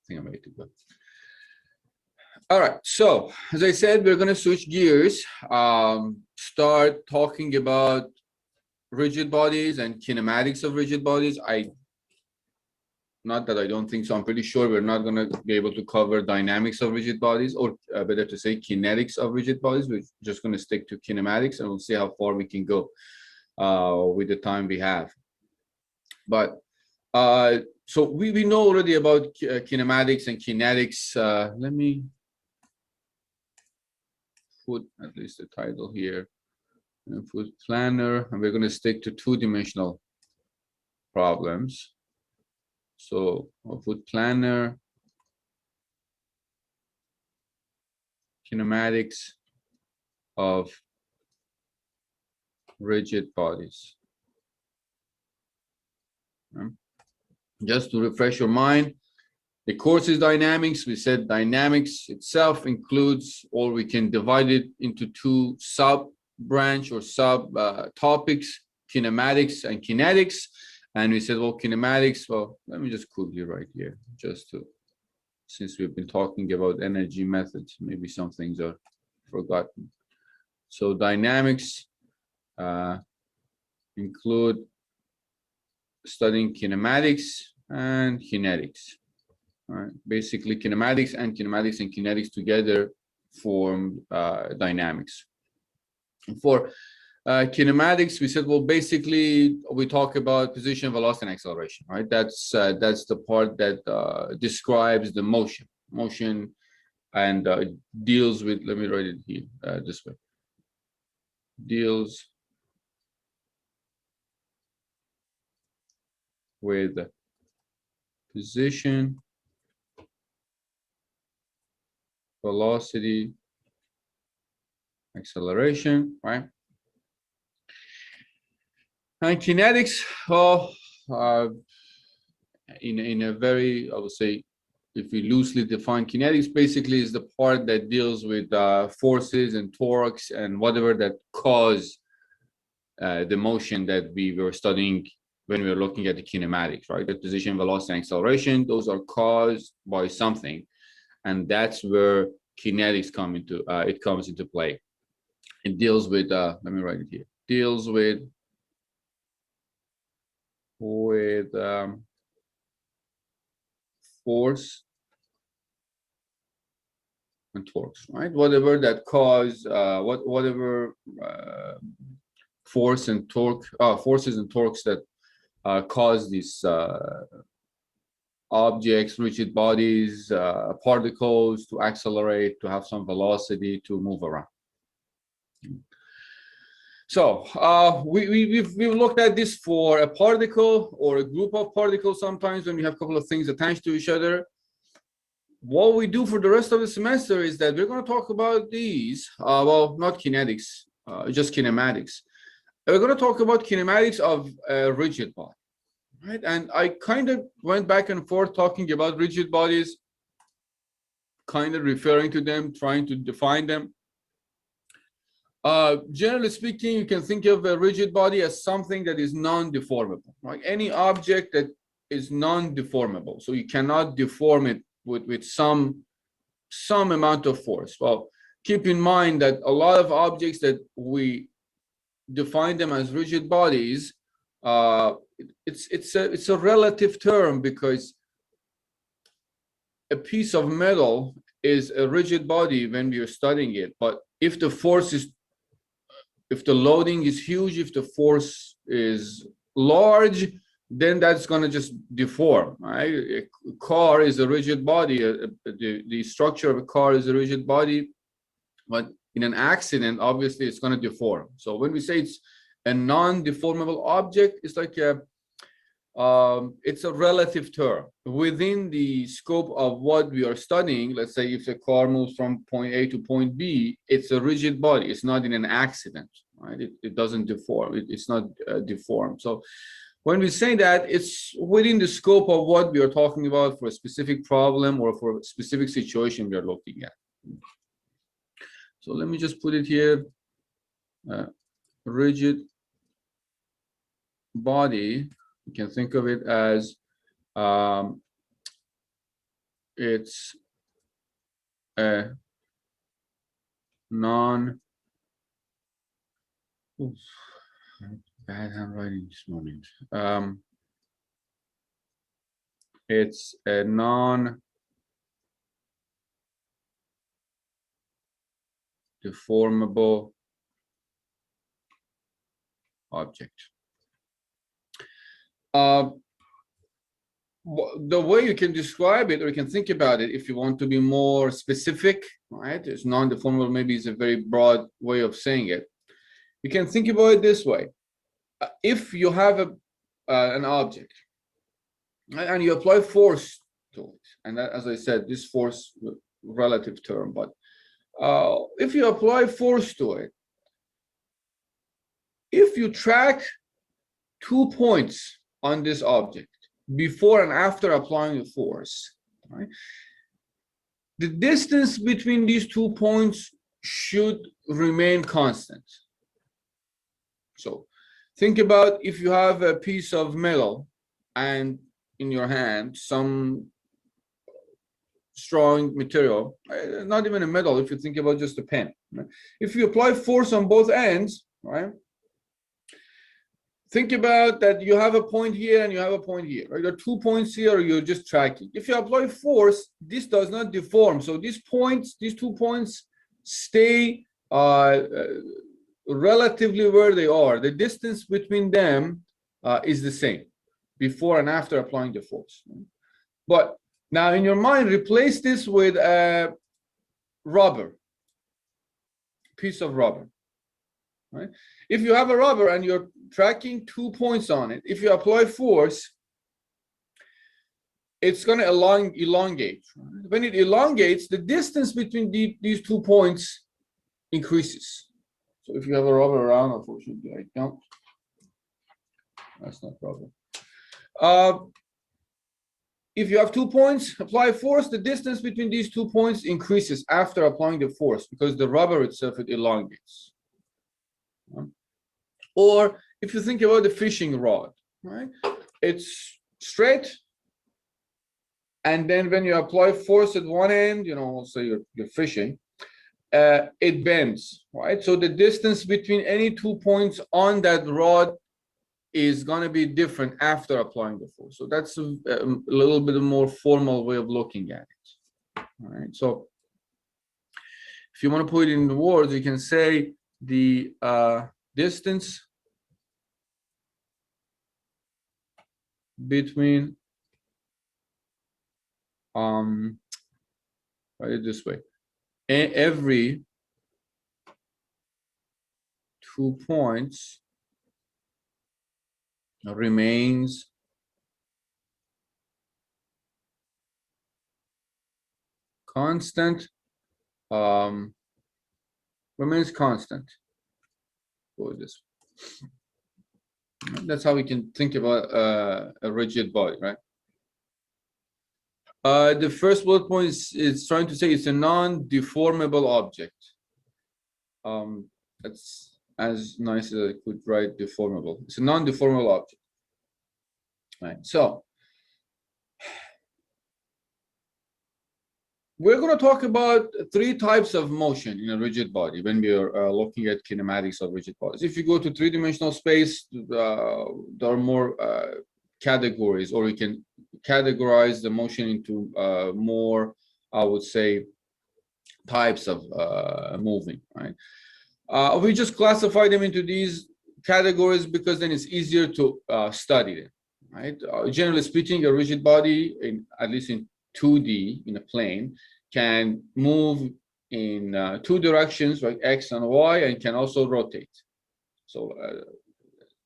think I'm ready to go. All right, so as I said, we're going to switch gears, start talking about rigid bodies and kinematics of rigid bodies. Not that I don't think so. I'm pretty sure we're not going to be able to cover dynamics of rigid bodies, or better to say kinetics of rigid bodies. We're just going to stick to kinematics, and we'll see how far we can go with the time we have. But so we know already about kinematics and kinetics. Let me put at least the title here, and put planner, and we're going to stick to two-dimensional problems. So I'll put planner, kinematics of rigid bodies. Just to refresh your mind, the course is dynamics. We said dynamics itself includes, or we can divide it into two sub-branch or sub-topics, kinematics and kinetics. And we said, well, kinematics, well, let me just quickly write here, just to, since we've been talking about energy methods, maybe some things are forgotten. So dynamics include studying kinematics and kinetics. All right. Basically, kinematics and kinetics together form dynamics. For kinematics, we said, well, basically, we talk about position, velocity, and acceleration, right? That's the part that describes the motion, and deals with. Let me write it here this way. Deals with position, velocity, acceleration, right? And kinetics, in a very, I would say, if we loosely define kinetics, basically is the part that deals with forces and torques and whatever that cause the motion that we were studying when we were looking at the kinematics, right? The position, velocity, and acceleration, those are caused by something. And that's where kinetics come into, it comes into play. It deals with, let me write it here, deals with force and torques, right? Whatever that cause, whatever force and torque, forces and torques that cause these objects, rigid bodies, particles to accelerate, to have some velocity, to move around. So we've looked at this for a particle or a group of particles. Sometimes when we have a couple of things attached to each other, what we do for the rest of the semester is that we're going to talk about these. Well, not kinetics, just kinematics. We're going to talk about kinematics of a rigid body, right? And I kind of went back and forth talking about rigid bodies, kind of referring to them, trying to define them. Generally speaking, you can think of a rigid body as something that is non-deformable, right? Any object that is non-deformable, so you cannot deform it with some amount of force. Well, keep in mind that a lot of objects that we define them as rigid bodies, it's a relative term, because a piece of metal is a rigid body when we are studying it. But if the force is, if the loading is huge, if the force is large, then that's going to just deform, right? A car is a rigid body. The structure of a car is a rigid body, but in an accident, obviously, it's going to deform. So when we say it's a non-deformable object, it's like it's a relative term. Within the scope of what we are studying, let's say if the car moves from point A to point B, it's a rigid body. It's not in an accident, right? It doesn't deform. It's not deformed. So when we say that, it's within the scope of what we are talking about for a specific problem or for a specific situation we are looking at. So let me just put it here. Rigid body, you can think of it as it's a non, oof, bad handwriting this morning. It's a non-deformable object. The way you can describe it, or you can think about it, if you want to be more specific, right? It's non-deformable, maybe it's a very broad way of saying it. You can think about it this way. If you have an object, and you apply force to it, and that, as I said, this force, relative term, but if you apply force to it, if you track 2 points on this object before and after applying the force, right, the distance between these 2 points should remain constant. So think about if you have a piece of metal and in your hand some strong material, not even a metal, if you think about just a pen, right? If you apply force on both ends, right, think about that you have a point here and you have a point here, right? There are 2 points here, you're just tracking. If you apply force, this does not deform. So these 2 points stay relatively where they are. The distance between them is the same before and after applying the force. But now in your mind, replace this with a piece of rubber. Right? If you have a rubber and you're tracking 2 points on it, if you apply force, it's going to elongate. Right? When it elongates, the distance between these 2 points increases. So if you have a rubber around, unfortunately, I don't. That's not rubber. If you have 2 points, apply force, the distance between these 2 points increases after applying the force because the rubber itself, it elongates. Or if you think about the fishing rod, right? It's straight, and then when you apply force at one end, so you're fishing, it bends, right? So the distance between any 2 points on that rod is going to be different after applying the force. So that's a little bit more formal way of looking at it. All right. So if you want to put it in words, you can say the distance between write it this way, every 2 points remains constant, remains constant. Go this. That's how we can think about a rigid body, right? The first bullet point is trying to say it's a non-deformable object. That's as nice as I could write deformable. It's a non-deformable object. Right. So we're going to talk about 3 types of motion in a rigid body when we are looking at kinematics of rigid bodies. If you go to 3-dimensional space, there are more categories, or you can categorize the motion into more, I would say, types of moving, right? We just classify them into these categories because then it's easier to study them, right? Generally speaking, a rigid body, at least in 2D, in a plane, can move in 2 directions, like X and Y, and can also rotate. So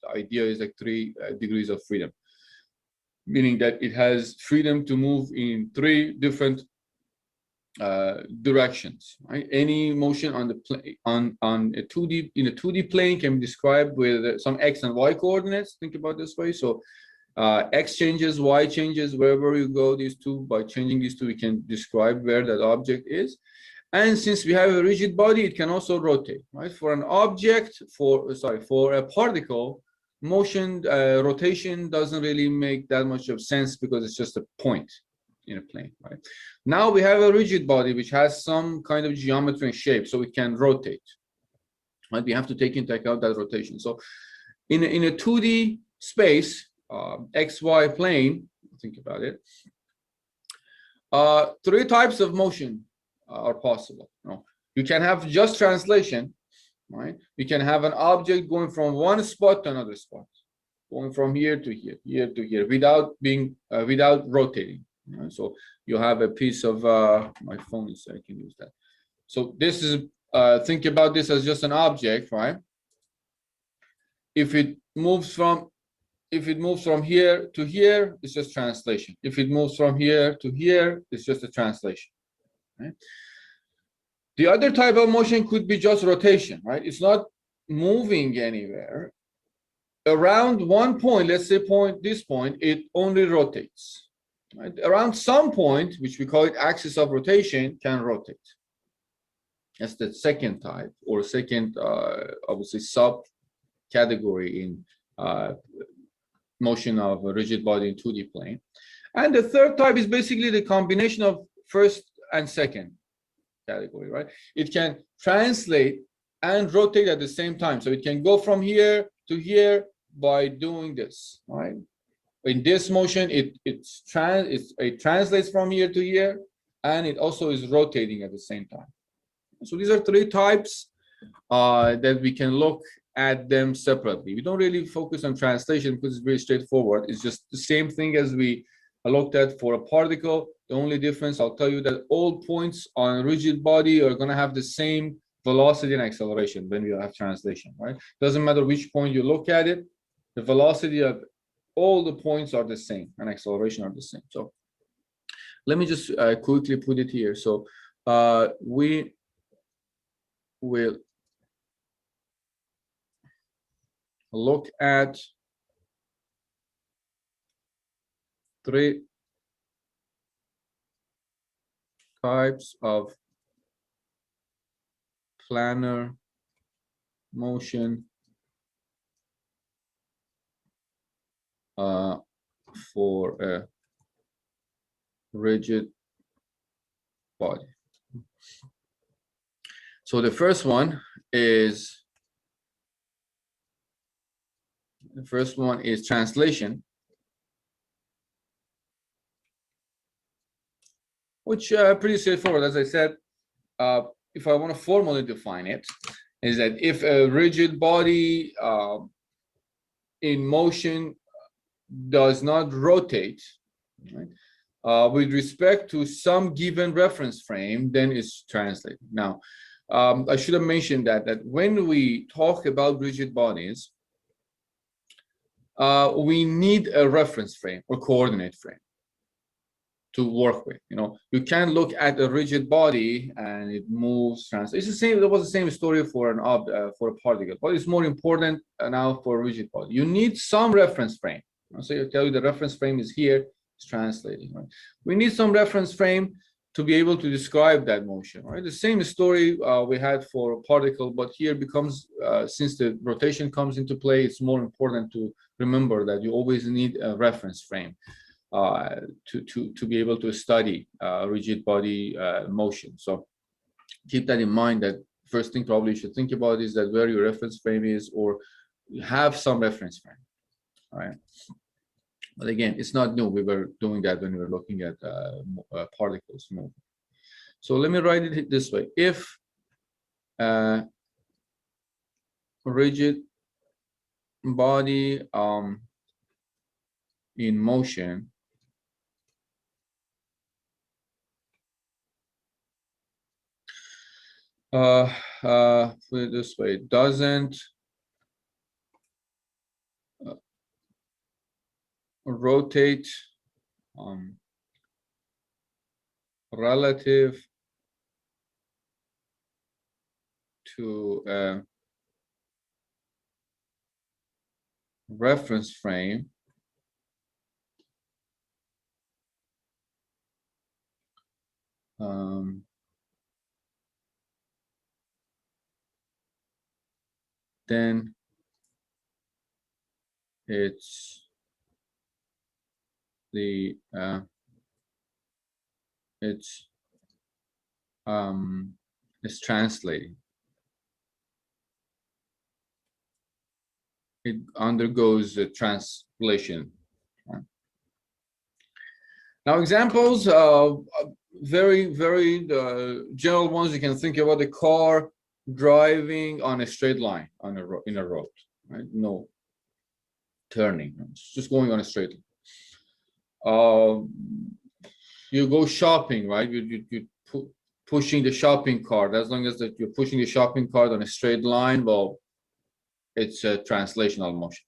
the idea is like 3 degrees of freedom, meaning that it has freedom to move in 3 different directions, right? Any motion on the plane on a 2D in a 2D plane can be described with some X and Y coordinates. Think about this way. So X changes, Y changes wherever you go. These 2, by changing these 2, we can describe where that object is. And since we have a rigid body, it can also rotate, right? For an object, for a particle, motion rotation doesn't really make that much of sense because it's just a point. in a plane, right? Now we have a rigid body which has some kind of geometry and shape, so it can rotate, right? We have to take into account that rotation. So in a 2D space, XY plane, think about it, three types of motion are possible. You can have just translation, right? You can have an object going from one spot to another spot, going from here to here, here to here, without being without rotating. So you have a piece of my phone is, I can use that. So this is think about this as just an object, right? If it moves from here to here, it's just translation. If it moves from here to here, it's just a translation. Right? The other type of motion could be just rotation, right? It's not moving anywhere. Around one point, let's say this point, it only rotates. Right? Around some point, which we call it axis of rotation, can rotate. That's the second type, or second, obviously, subcategory in motion of a rigid body in 2D plane. And the third type is basically the combination of first and second category, right? It can translate and rotate at the same time. So it can go from here to here by doing this, right? In this motion, it translates from here to here, and it also is rotating at the same time. So these are three types that we can look at them separately. We don't really focus on translation because it's very straightforward. It's just the same thing as we looked at for a particle. The only difference, I'll tell you, that all points on a rigid body are going to have the same velocity and acceleration when we have translation, right? Doesn't matter which point you look at it, the velocity of all the points are the same and acceleration are the same. So let me just quickly put it here. So we will look at three types of planar motion for a rigid body. So the first one is translation, which pretty straightforward. As I said, if I want to formally define it, is that if a rigid body in motion does not rotate, right, with respect to some given reference frame, then it's translated. Now, I should have mentioned that when we talk about rigid bodies, we need a reference frame or coordinate frame to work with. You can't look at a rigid body and it moves, translates. It's the same. That was the same story for for a particle, but it's more important now for a rigid body. You need some reference frame. So I tell you the reference frame is here. It's translating. Right? We need some reference frame to be able to describe that motion. Right? The same story we had for a particle, but here becomes since the rotation comes into play, it's more important to remember that you always need a reference frame to be able to study rigid body motion. So keep that in mind, that first thing probably you should think about is that where your reference frame is, or you have some reference frame. All right. But again, it's not new. We were doing that when we were looking at particles moving. So let me write it this way. If rigid body in motion put it this way, doesn't rotate relative to a reference frame, then it's the it's translating. It undergoes a translation. Now, examples, very general ones. You can think about the car driving on a straight line on in a road, right? No turning, it's just going on a straight line. You go shopping, right? You pushing the shopping cart. As long as that you're pushing the shopping cart on a straight line, well, it's a translational motion.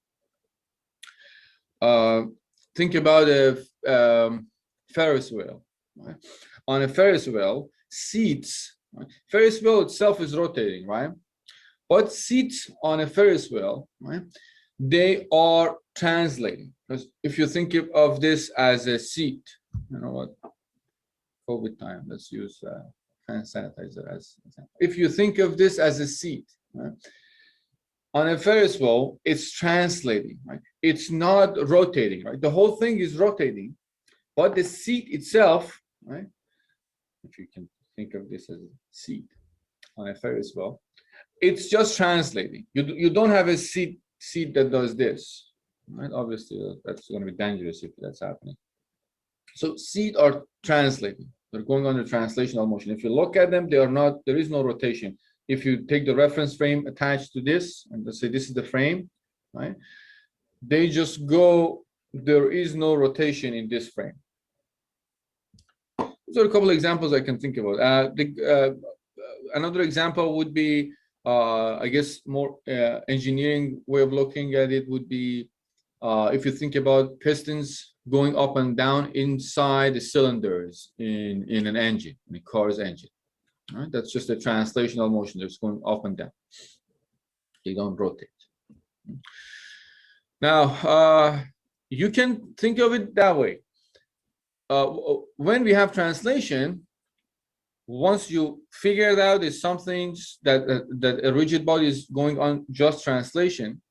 Think about a Ferris wheel. Right? On a Ferris wheel, seats. Right? Ferris wheel itself is rotating, right? But seats on a Ferris wheel, right? They are translating. Because if you think of this as a seat, you know what? COVID time. Let's use hand sanitizer as example. If you think of this as a seat, right? On a Ferris wheel, it's translating, right? It's not rotating, right? The whole thing is rotating, but the seat itself, right? If you can think of this as a seat on a Ferris wheel, it's just translating. You don't have a seat that does this, right? Obviously, that's going to be dangerous if that's happening. So seat are translating. They're going under translational motion. If you look at them, they are not. There is no rotation. If you take the reference frame attached to this, and let's say this is the frame, right? They just go. There is no rotation in this frame. Those are a couple of examples I can think about. Another example would be, I guess, more engineering way of looking at it would be if you think about pistons going up and down inside the cylinders in an engine, in a car's engine. Right? That's just a translational motion that's going up and down. They don't rotate. Now, you can think of it that way. When we have translation, once you figure it out, is something that a rigid body is going on just translation,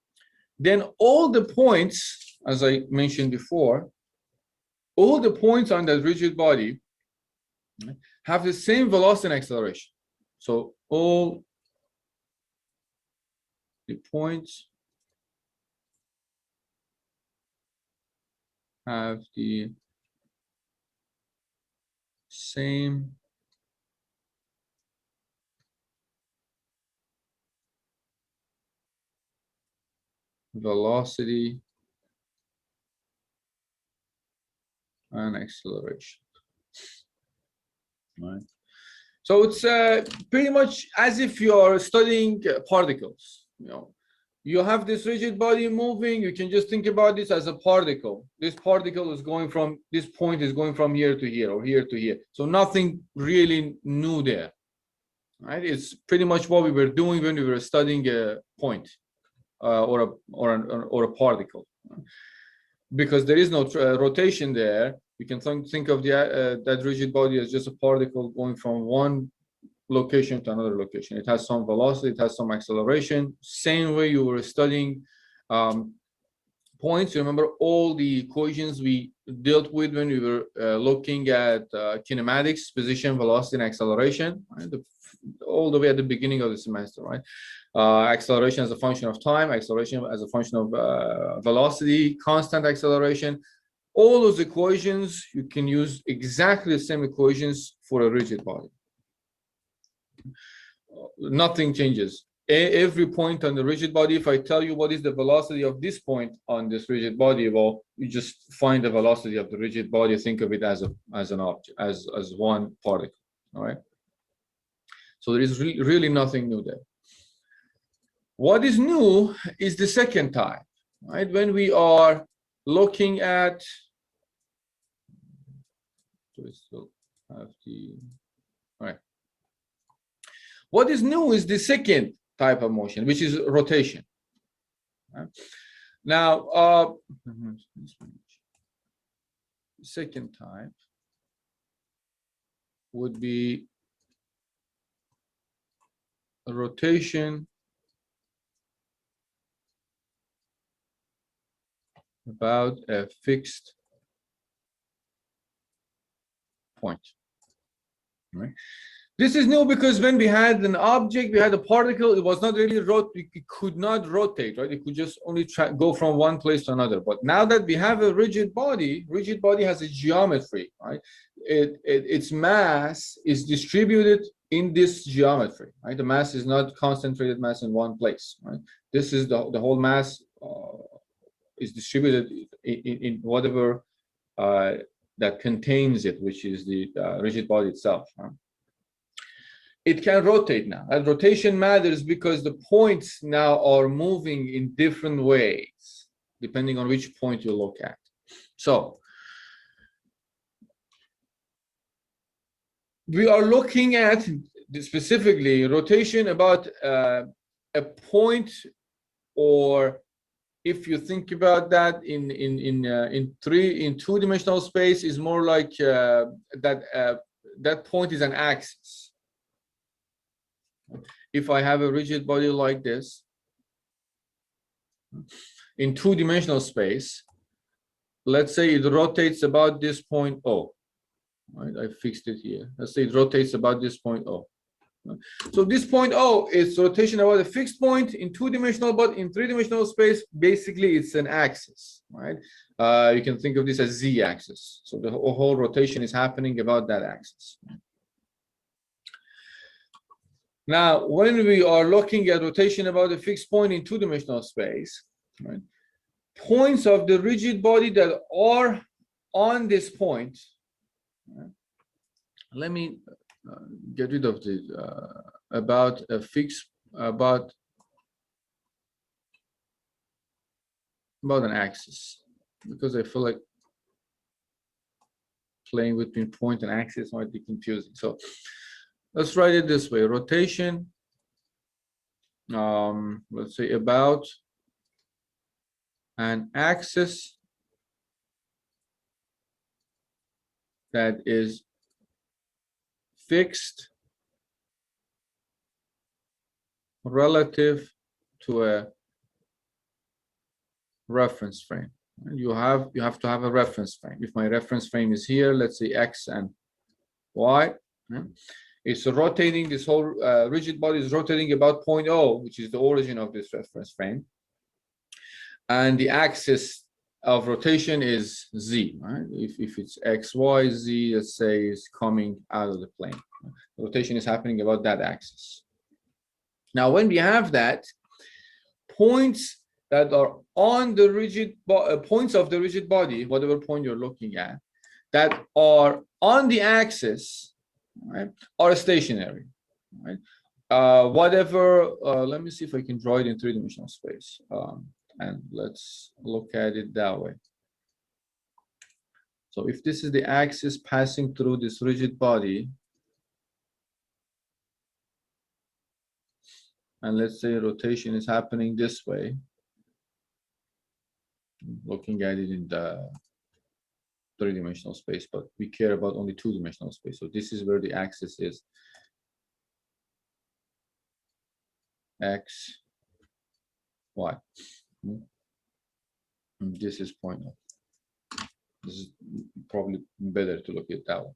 then all the points, as I mentioned before, all the points on that rigid body have the same velocity and acceleration. So all the points have the same velocity and acceleration. Right. So it's pretty much as if you're studying particles. You have this rigid body moving. You can just think about this as a particle. This particle is going from this point is going from here to here or here to here. So nothing really new there. Right? It's pretty much what we were doing when we were studying a point or a particle. Because there is no rotation there, we can think of that rigid body as just a particle going from one location to another location. It has some velocity, it has some acceleration. Same way you were studying points. Remember all the equations we dealt with when we were looking at kinematics, position, velocity, and acceleration, right? All the way at the beginning of the semester, right? Acceleration as a function of time, acceleration as a function of velocity, constant acceleration. All those equations, you can use exactly the same equations for a rigid body. Nothing changes. Every point on the rigid body, if I tell you what is the velocity of this point on this rigid body, well, you just find the velocity of the rigid body. Think of it as an object, as one particle. All right. So there is really nothing new there. What is new is the second type, right? When we are looking at, so we still have the, all right. What is new is the second type of motion, which is rotation. Right? Now, second type would be a rotation about a fixed point. right? This is new because when we had an object, we had a particle, it was not really it could not rotate, right? It could just only go from one place to another. But now that we have a rigid body has a geometry, right? Its mass is distributed in this geometry, right? The mass is not concentrated mass in one place, right? This is the whole mass is distributed in whatever that contains it, which is the rigid body itself. Right? It can rotate now. And rotation matters because the points now are moving in different ways, depending on which point you look at. So we are looking at specifically rotation about a point, or if you think about that in two-dimensional space, is more like that point is an axis. If I have a rigid body like this in two-dimensional space, let's say it rotates about this point O. Right, I fixed it here. Let's say it rotates about this point O. So this point O is rotation about a fixed point in two-dimensional, but in three-dimensional space, basically it's an axis, right? You can think of this as z-axis. So the whole rotation is happening about that axis. Now, when we are looking at rotation about a fixed point in two-dimensional space, right, points of the rigid body that are on this point, right, let me get rid of the about a fixed, about an axis, because I feel like playing between point and axis might be confusing. So let's write it this way: rotation, let's say about an axis that is fixed relative to a reference frame. You have to have a reference frame. If my reference frame is here, let's say X and Y, it's rotating, this whole rigid body is rotating about point O, which is the origin of this reference frame. And the axis of rotation is Z, right? If it's X, Y, Z, let's say, is coming out of the plane. Rotation is happening about that axis. Now, when we have that, points that are on the rigid points of the rigid body, whatever point you're looking at, that are on the axis, right, are stationary, right? Whatever, let me see if I can draw it in three-dimensional space, and let's look at it that way. So if this is the axis passing through this rigid body, and let's say rotation is happening this way, looking at it in the three-dimensional space, but we care about only two-dimensional space. So this is where the axis is. X, Y. And this is point O. This is probably better to look at that one.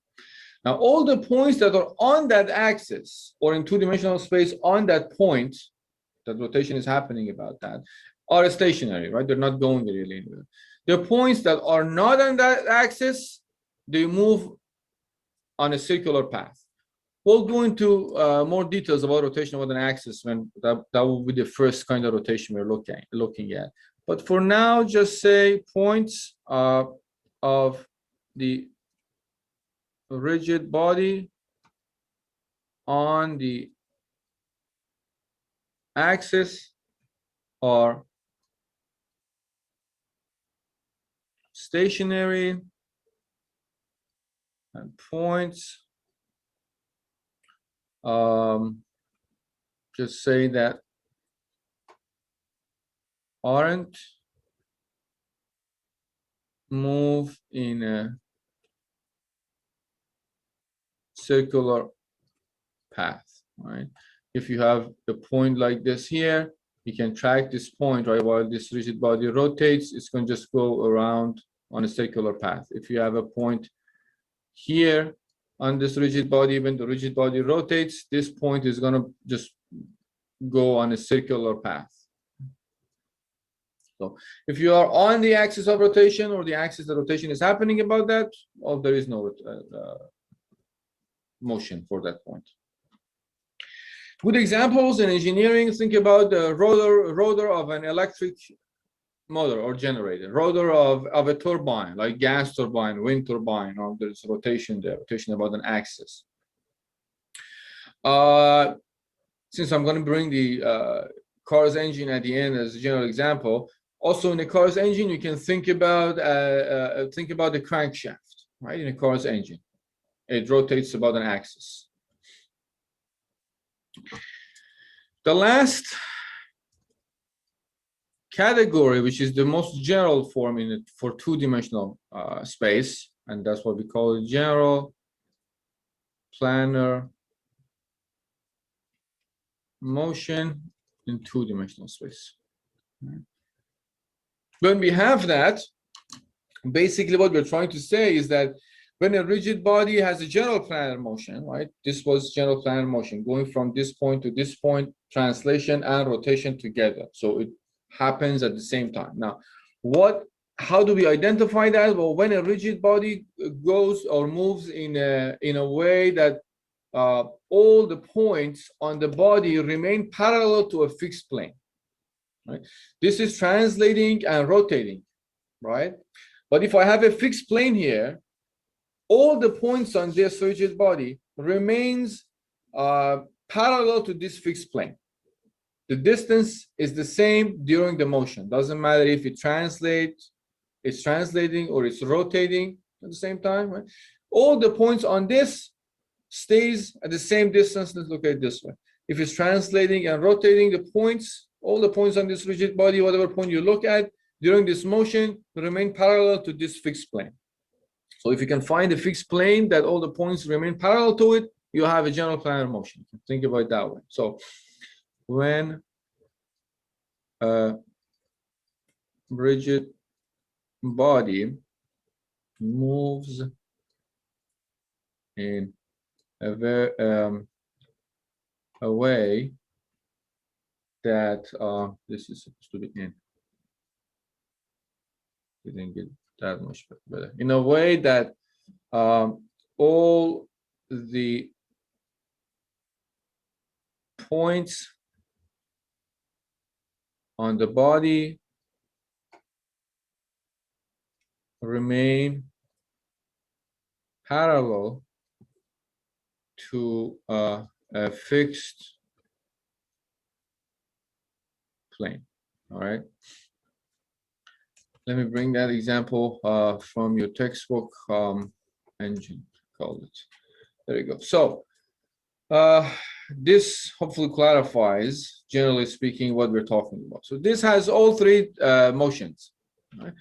Now, all the points that are on that axis or in two-dimensional space on that point, that rotation is happening about that, are stationary, right? They're not going really anywhere. The points that are not on that axis, they move on a circular path. We'll go into more details about rotation with an axis when that will be the first kind of rotation we're looking at. But for now, just say points of the rigid body on the axis are stationary, and points, just say that aren't move in a circular path, right? If you have the point like this here, you can track this point, right? While this rigid body rotates, it's going to just go around on a circular path. If you have a point here, on this rigid body. When the rigid body rotates, this point is going to just go on a circular path. So if you are on the axis of rotation, or the axis of rotation is happening about that, well, there is no motion for that point. Good examples in engineering: think about the rotor of an electric motor or generator, rotor of a turbine, like gas turbine, wind turbine, or there's rotation there, rotation about an axis. Since I'm going to bring the car's engine at the end as a general example, also in the car's engine, you can think about the crankshaft, right? In a car's engine, it rotates about an axis. The last category, which is the most general form in it for two-dimensional space, and that's what we call it, general planar motion in two-dimensional space. When we have that, basically what we're trying to say is that when a rigid body has a general planar motion, right? This was general planar motion going from this point to this point, translation and rotation together. So it happens at the same time. Now, how do we identify that? Well, when a rigid body goes or moves in a way that all the points on the body remain parallel to a fixed plane, right? This is translating and rotating, right? But if I have a fixed plane here, all the points on this rigid body remains parallel to this fixed plane. The distance is the same during the motion. Doesn't matter if it's translating or it's rotating at the same time, right? All the points on this stays at the same distance. Let's look at it this way. If it's translating and rotating, all the points on this rigid body, whatever point you look at during this motion, remain parallel to this fixed plane. So if you can find a fixed plane that all the points remain parallel to it, you have a general planar motion. Think about it that way. So when a rigid body moves in a way that this is supposed to be in. Didn't get that much better. In a way that all the points on the body remain parallel to a fixed plane. All right. Let me bring that example from your textbook, engine, called it. There you go. So this hopefully clarifies, generally speaking, what we're talking about. So this has all three motions. Right?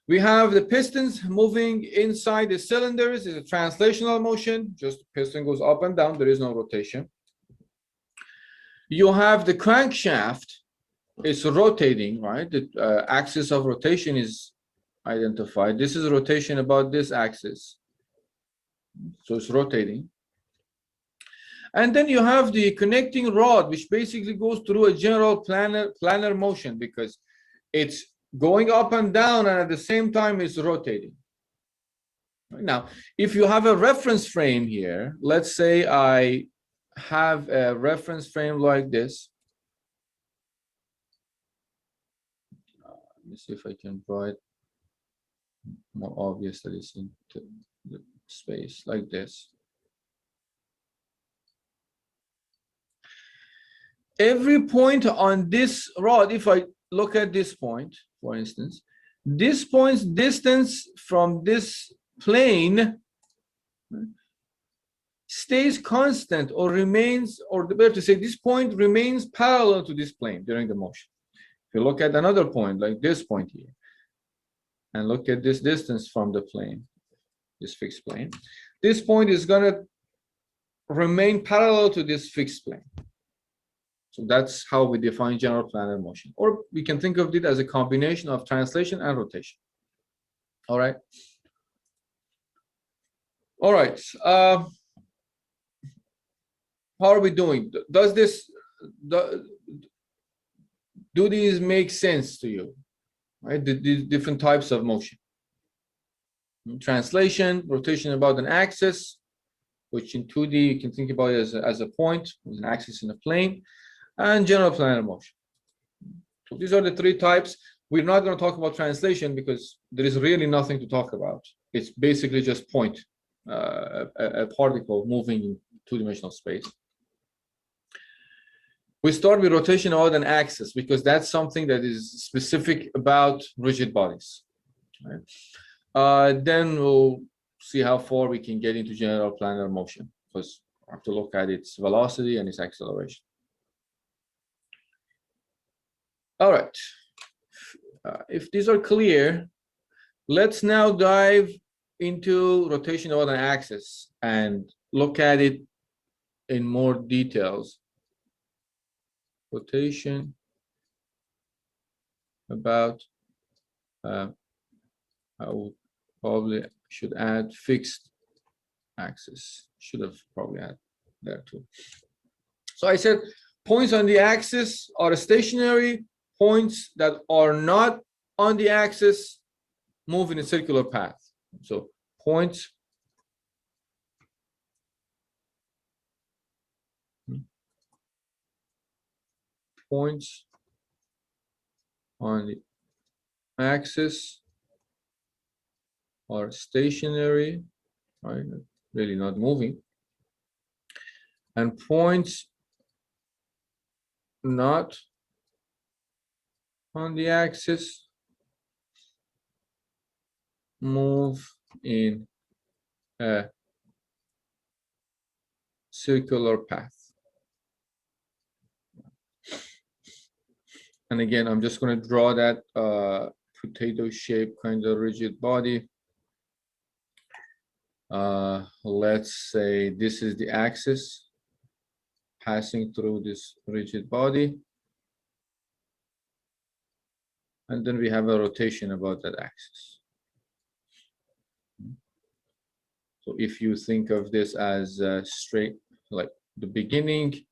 We have the pistons moving inside the cylinders. Is a translational motion. Just the piston goes up and down. There is no rotation. You have the crankshaft. It's rotating, right? The axis of rotation is identified. This is rotation about this axis. So it's rotating. And then you have the connecting rod, which basically goes through a general planar motion because it's going up and down, and at the same time it's rotating. Now, if you have a reference frame here, let's say I have a reference frame like this. Let me see if I can draw it more obvious that it's in the space like this. Every point on this rod, if I look at this point, for instance, this point's distance from this plane stays constant or remains, or better to say, this point remains parallel to this plane during the motion. If you look at another point, like this point here, and look at this distance from the plane, this fixed plane, this point is going to remain parallel to this fixed plane. So that's how we define general planar motion. Or we can think of it as a combination of translation and rotation. All right. All right. how are we doing? Does this, do these make sense to you? Right, the different types of motion. Translation, rotation about an axis, which in 2D you can think about it as a point, with an axis in a plane, and general planar motion. So these are the three types. We're not going to talk about translation because there is really nothing to talk about. It's basically just point, a particle moving in two-dimensional space. We start with rotation about an axis because that's something that is specific about rigid bodies. Right? Then we'll see how far we can get into general planar motion because we have to look at its velocity and its acceleration. All right. If these are clear, let's now dive into rotation about an axis and look at it in more details. Rotation about, I will probably should add fixed axis. Should have probably added there too. So I said points on the axis are stationary. Points that are not on the axis move in a circular path. So points on the axis are stationary, right? Really not moving. And points not on the axis move in a circular path. And again, I'm just going to draw that potato-shaped kind of rigid body. Let's say this is the axis passing through this rigid body. And then we have a rotation about that axis. So if you think of this as straight, like the beginning,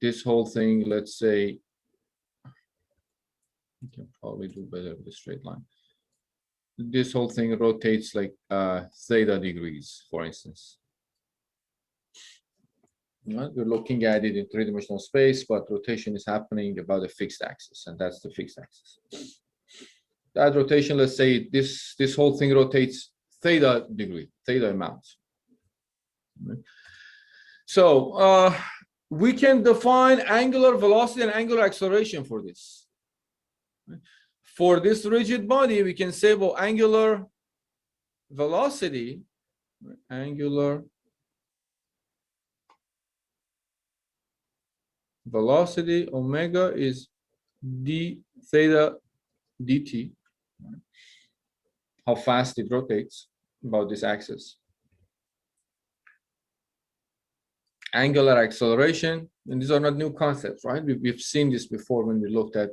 this whole thing, let's say, you can probably do better with a straight line. This whole thing rotates like theta degrees, for instance. Right? We're looking at it in three-dimensional space, but rotation is happening about a fixed axis, and that's the fixed axis. That rotation, let's say this whole thing rotates theta degree, theta amount. Right? So we can define angular velocity and angular acceleration for this. Right? For this rigid body, we can say, well, angular velocity, angular velocity omega is d theta dt, how fast it rotates about this axis. Angular acceleration, and these are not new concepts, right? We've seen this before when we looked at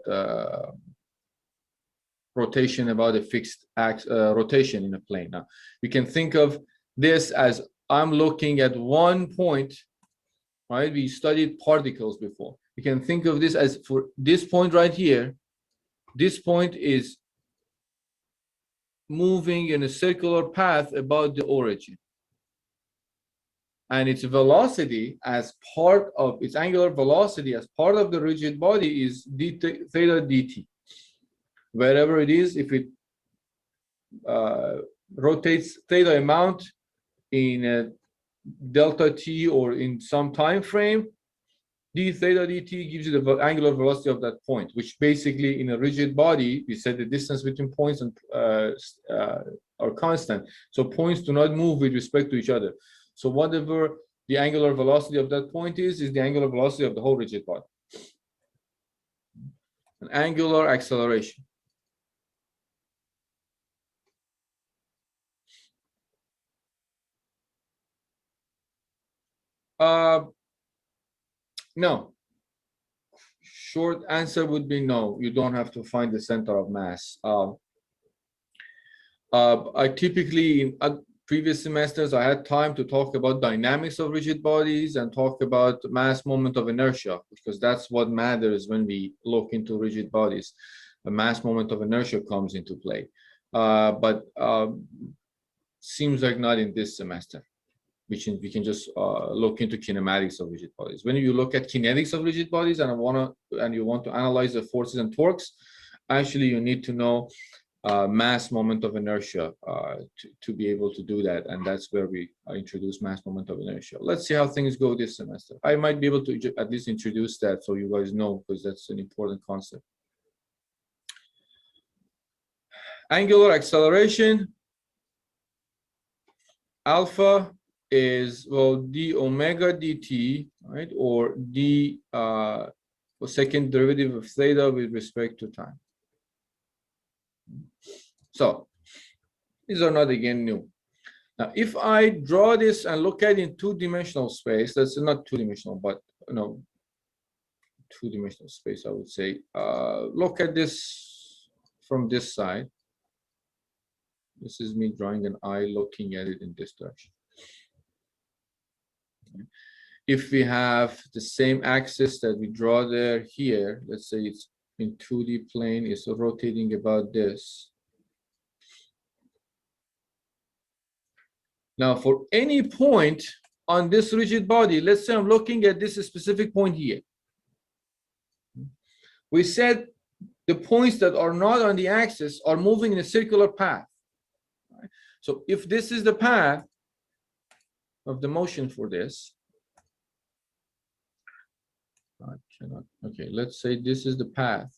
rotation about a fixed rotation in a plane. Now, you can think of this as I'm looking at one point, right? We studied particles before. You can think of this as for this point right here, this point is moving in a circular path about the origin. And its velocity as part of its angular velocity as part of the rigid body is d theta dt. Wherever it is, if it rotates theta amount in a delta t or in some time frame, d theta dt gives you the angular velocity of that point, which basically in a rigid body, we said the distance between points and are constant. So points do not move with respect to each other. So whatever the angular velocity of that point is the angular velocity of the whole rigid body. An angular acceleration. No. Short answer would be no. You don't have to find the center of mass. I typically, previous semesters, I had time to talk about dynamics of rigid bodies and talk about mass moment of inertia, because that's what matters when we look into rigid bodies. A mass moment of inertia comes into play. But seems like not in this semester. We can just look into kinematics of rigid bodies. When you look at kinetics of rigid bodies and you want to analyze the forces and torques, actually you need to know mass moment of inertia to be able to do that, and that's where we introduce mass moment of inertia. Let's see how things go this semester. I might be able to at least introduce that so you guys know, because that's an important concept. Angular acceleration, alpha is, well, d omega dt, right, or d second derivative of theta with respect to time. So these are not again new. Now, if I draw this and look at it in two-dimensional space, that's not two-dimensional, but two-dimensional space, I would say. Look at this from this side. This is me drawing an eye looking at it in this direction. If we have the same axis that we draw there here, let's say it's in 2D plane, it's rotating about this. Now, for any point on this rigid body, let's say I'm looking at this specific point here. We said the points that are not on the axis are moving in a circular path. So if this is the path of the motion for this, I cannot, okay, let's say this is the path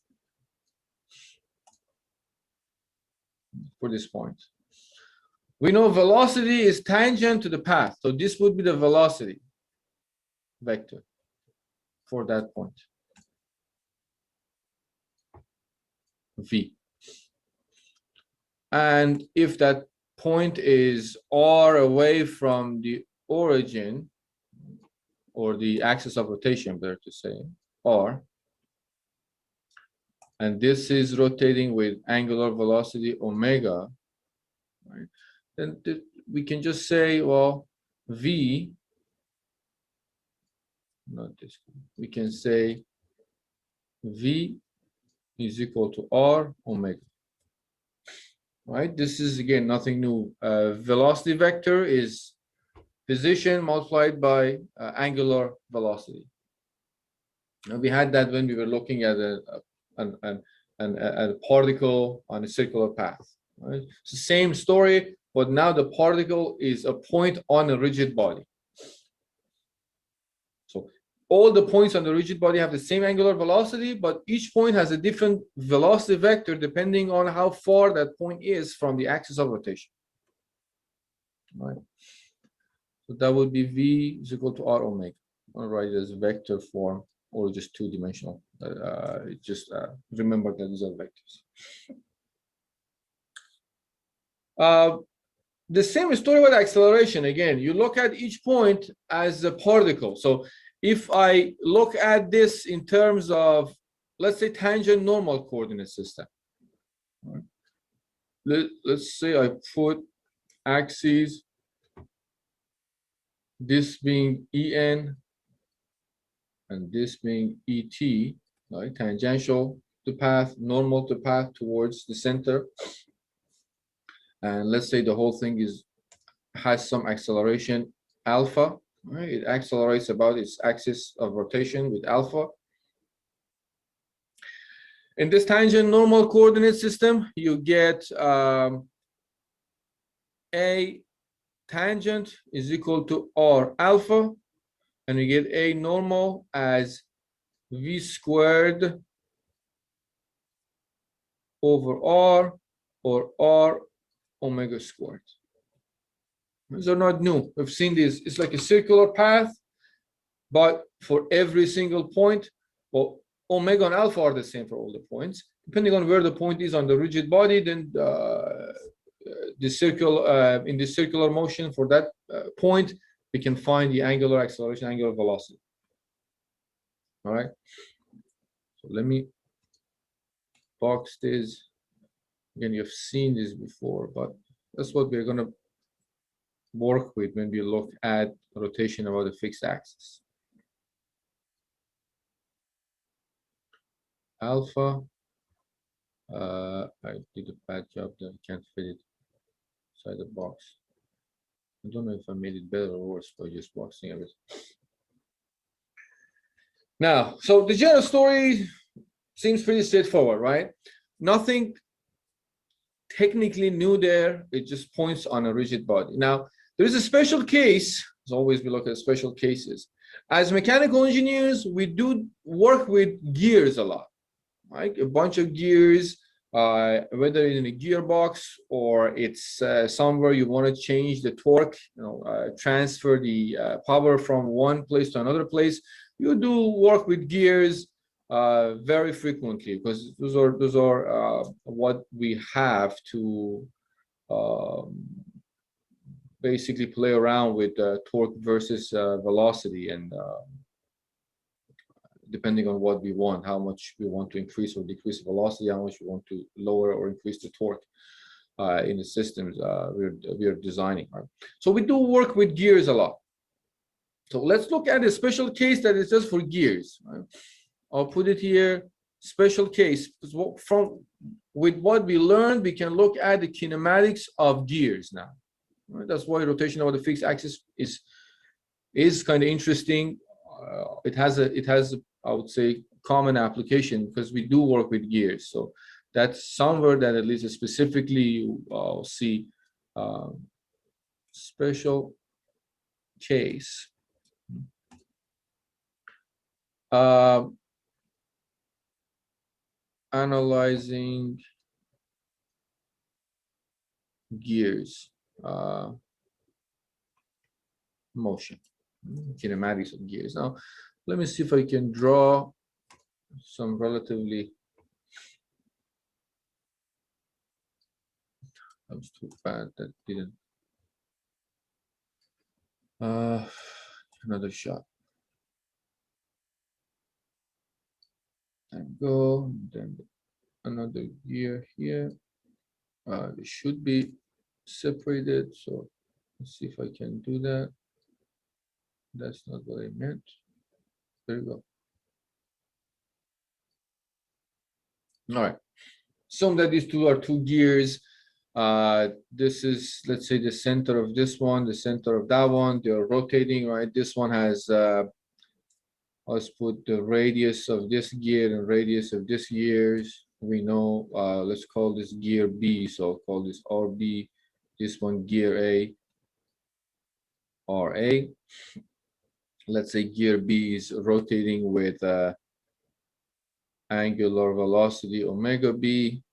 for this point. We know velocity is tangent to the path, so this would be the velocity vector for that point, v. And if that point is r away from the origin, or the axis of rotation, better to say, r, and this is rotating with angular velocity omega, right? Then we can just say, well, v, not this, we can say v is equal to r omega, right? This is again nothing new. Velocity vector is position multiplied by angular velocity. And we had that when we were looking at a particle on a circular path. Right? It's the same story, but now the particle is a point on a rigid body. So all the points on the rigid body have the same angular velocity, but each point has a different velocity vector depending on how far that point is from the axis of rotation. Right? So that would be v is equal to r omega. I'll write it as vector form or just two-dimensional. Just remember that these are vectors. The same story with acceleration. Again, you look at each point as a particle. So if I look at this in terms of, let's say, tangent normal coordinate system. Right. Let's say I put axes, this being En and this being Et, right? Tangential to path, normal to path towards the center. And let's say the whole thing has some acceleration alpha, right? It accelerates about its axis of rotation with alpha. In this tangent normal coordinate system, you get A tangent is equal to R alpha, and you get A normal as V squared over R, or R omega squared. These are not new. We've seen this. It's like a circular path, but for every single point, well, omega and alpha are the same for all the points. Depending on where the point is on the rigid body, then the circle in the circular motion for that point, we can find the angular acceleration, angular velocity. All right. So let me box this. Again, you've seen this before, but that's what we're going to work with when we look at rotation about the fixed axis. Alpha, I did a bad job that I can't fit it inside the box. I don't know if I made it better or worse by just boxing everything. Now, so the general story seems pretty straightforward, right? Nothing technically new there. It just points on a rigid body. Now, there is a special case. As always, we look at special cases. As mechanical engineers, we do work with gears a lot, right? A bunch of gears, whether in a gearbox or it's somewhere you want to change the torque, transfer the power from one place to another place. You do work with gears very frequently because those are what we have to basically play around with torque versus velocity, and depending on what we want, how much we want to increase or decrease velocity, how much we want to lower or increase the torque in the systems we are designing. Right? So we do work with gears a lot. So let's look at a special case that is just for gears. Right? I'll put it here, special case. From with what we learned, we can look at the kinematics of gears now. Right? That's why rotation over the fixed axis is kind of interesting. It has I would say common application because we do work with gears. So that's somewhere that at least specifically you see special case. Analyzing gears motion, kinematics of gears. Now, let me see if I can draw some relatively. That was too bad. That didn't. Another shot. And go. Then another gear here. It should be separated. So let's see if I can do that. That's not what I meant. There you go. All right. Assume that these two are two gears. This is, let's say, the center of this one, the center of that one. They're rotating, right? This one has, let's put the radius of this gear and radius of this gears. We know, let's call this gear B. So I'll call this RB. This one gear A, RA. Let's say gear B is rotating with angular velocity omega B.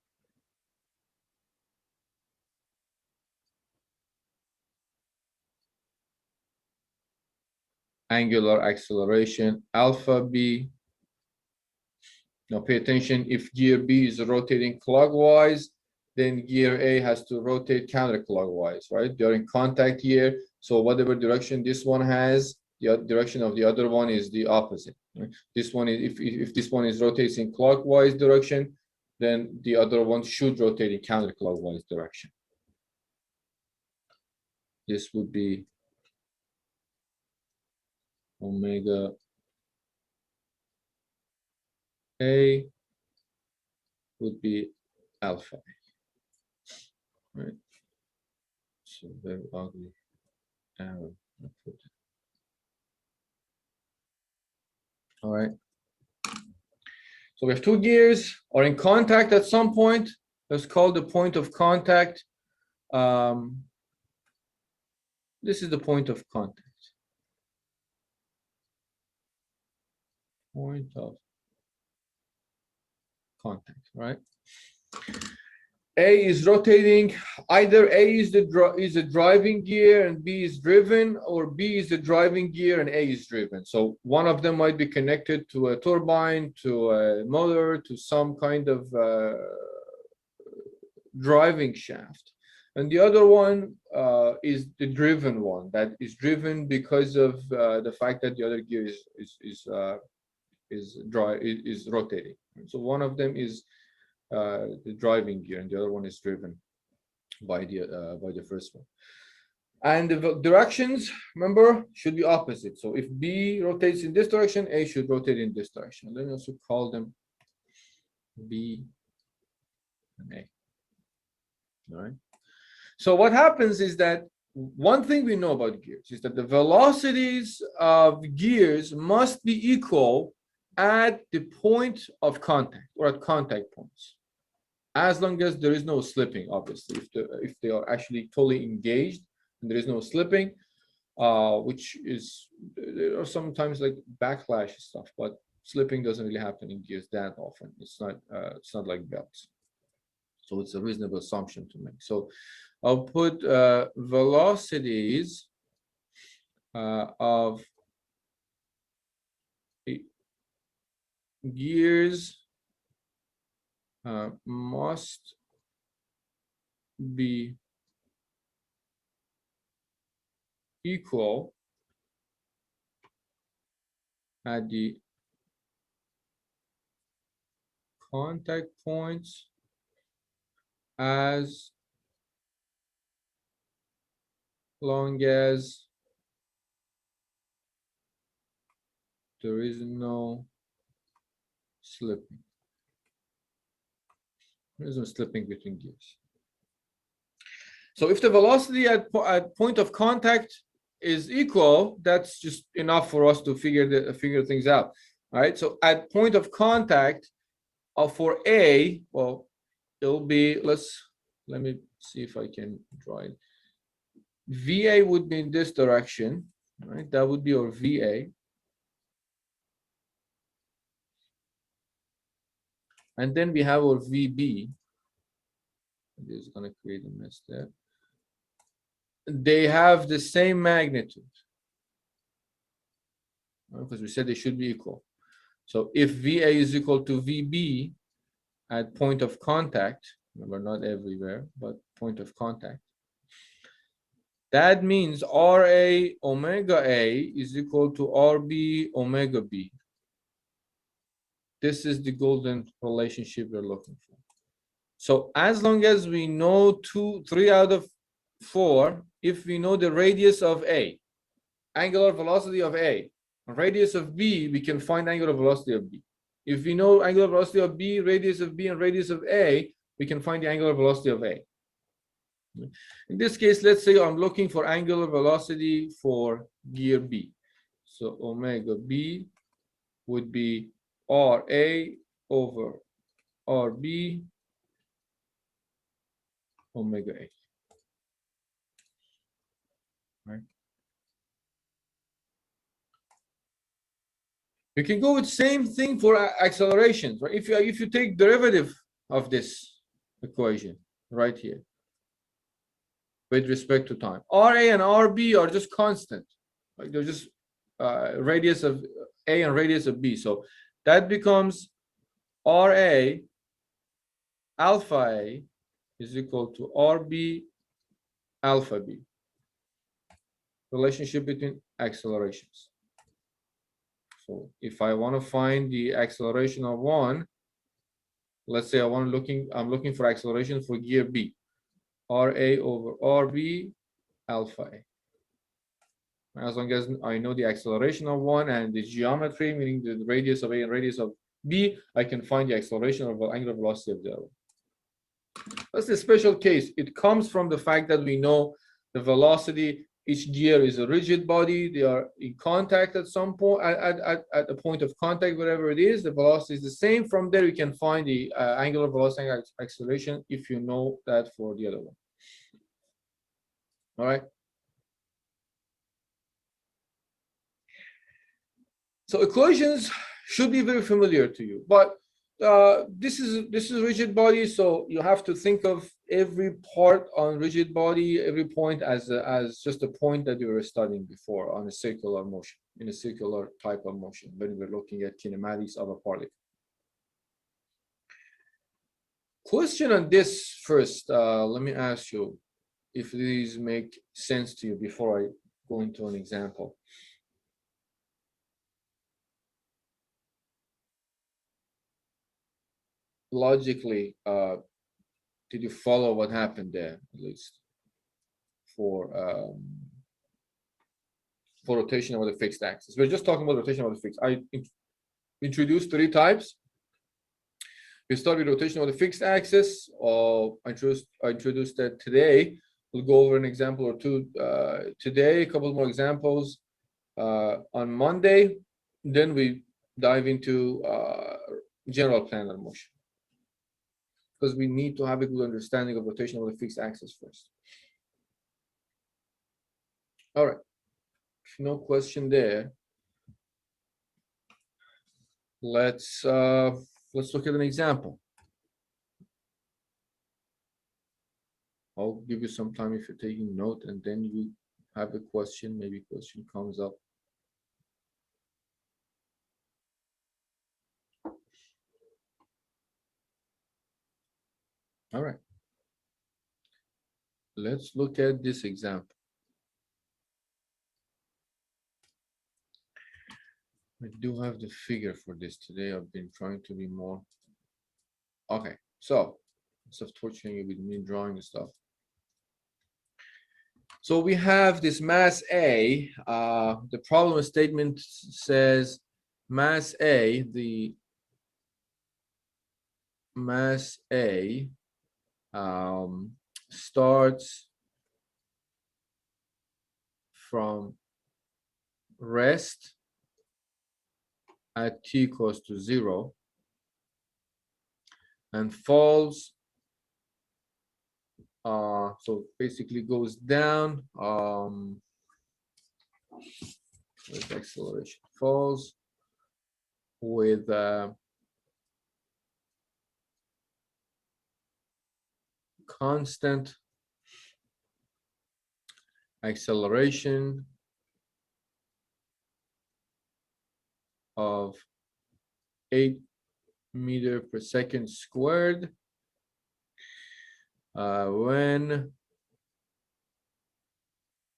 Angular acceleration alpha B. Now pay attention, if gear B is rotating clockwise, then gear A has to rotate counterclockwise, right? They're in contact here. So whatever direction this one has, the direction of the other one is the opposite. Right? This one is, if this one is rotating clockwise direction, then the other one should rotate in counterclockwise direction. This would be omega A would be alpha, right? So very ugly arrow. All right. So we have two gears are in contact at some point. Let's call the point of contact. This is the point of contact. Point of contact, right? A is rotating. Either A is the driving gear and B is driven, or B is the driving gear and A is driven. So one of them might be connected to a turbine, to a motor, to some kind of driving shaft. And the other one is the driven one, that is driven because of the fact that the other gear is rotating. So one of them is the driving gear, and the other one is driven by the first one. And the directions, remember, should be opposite. So if B rotates in this direction, A should rotate in this direction. Let me also call them B and A. All right. So what happens is that one thing we know about gears is that the velocities of gears must be equal at the point of contact or at contact points, as long as there is no slipping. Obviously, if they are actually totally engaged and there is no slipping, which is, there are sometimes like backlash stuff, but slipping doesn't really happen in gears that often. It's not like belts, so it's a reasonable assumption to make. So I'll put velocities of gears must be equal at the contact points as long as there is no slipping. There is no slipping between gears. So if the velocity at point of contact is equal, that's just enough for us to figure things out. All right. So at point of contact for A, well, it'll be, let me see if I can draw it. VA would be in this direction, right? That would be our VA. And then we have our VB. This is going to create a mess there. They have the same magnitude, because we said they should be equal. So if VA is equal to VB at point of contact, remember, not everywhere, but point of contact, that means RA omega A is equal to RB omega B. This is the golden relationship we're looking for. So as long as we know 3 out of 4, if we know the radius of A, angular velocity of A, radius of B, we can find angular velocity of B. If we know angular velocity of B, radius of B, and radius of A, we can find the angular velocity of A. In this case, let's say I'm looking for angular velocity for gear B. So omega B would be RA over RB omega A. Right? You can go with same thing for accelerations, right? If you take derivative of this equation right here with respect to time, RA and RB are just constant. Like they're just radius of A and radius of B. So that becomes RA alpha A is equal to RB alpha B. Relationship between accelerations. So if I want to find the acceleration of one, let's say I'm looking for acceleration for gear B, RA over RB alpha A. As long as I know the acceleration of one and the geometry, meaning the radius of A and radius of B, I can find the acceleration or angular velocity of the other. That's a special case. It comes from the fact that we know the velocity, each gear is a rigid body. They are in contact at some point, at the point of contact, wherever it is, the velocity is the same. From there, you can find the angular velocity and acceleration if you know that for the other one. All right. So equations should be very familiar to you, but this is rigid body, so you have to think of every part on rigid body, every point as just a point that you were studying before on a circular motion, in a circular type of motion when we're looking at kinematics of a particle. Question on this first. Let me ask you if these make sense to you before I go into an example. Logically, did you follow what happened there at least? rotation over the fixed axis. We're just talking about rotation over the fixed. I introduced 3 types. We start with rotation over the fixed axis. I introduced that today. We'll go over an example or 2 today, a couple more examples on Monday. Then we dive into general planar motion, because we need to have a good understanding of rotation over the fixed axis first. All right, no question there. Let's look at an example. I'll give you some time if you're taking note, and then you have a question, maybe question comes up. All right. Let's look at this example. I do have the figure for this today. I've been trying to be more. Okay, so instead of torturing you with me drawing the stuff. So we have this mass A. The problem statement says mass A, the mass A starts from rest at t equals to 0 and falls, so basically goes down with acceleration, falls with constant acceleration of 8 meters per second squared when